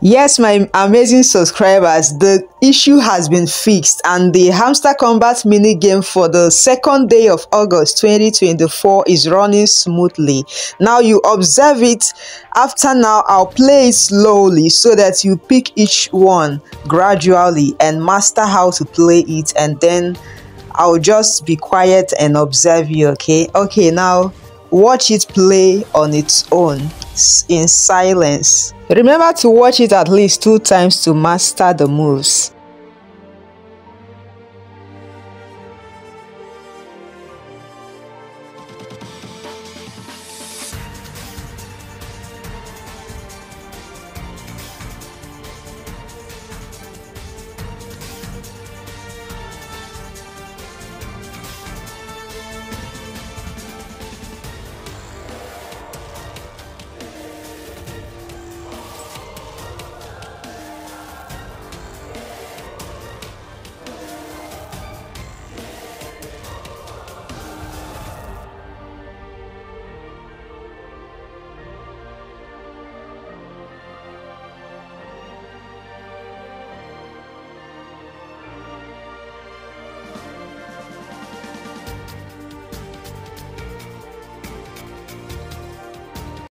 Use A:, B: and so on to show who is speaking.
A: Yes, my amazing subscribers, the issue has been fixed and the Hamster Kombat mini game for the second day of August 2024 is running smoothly. Now you observe it. After now, I'll play it slowly so that you pick each one gradually and master how to play it, and then I'll just be quiet and observe you, okay? Okay, now watch it play on its own in silence. Remember to watch it at least 2 times to master the moves.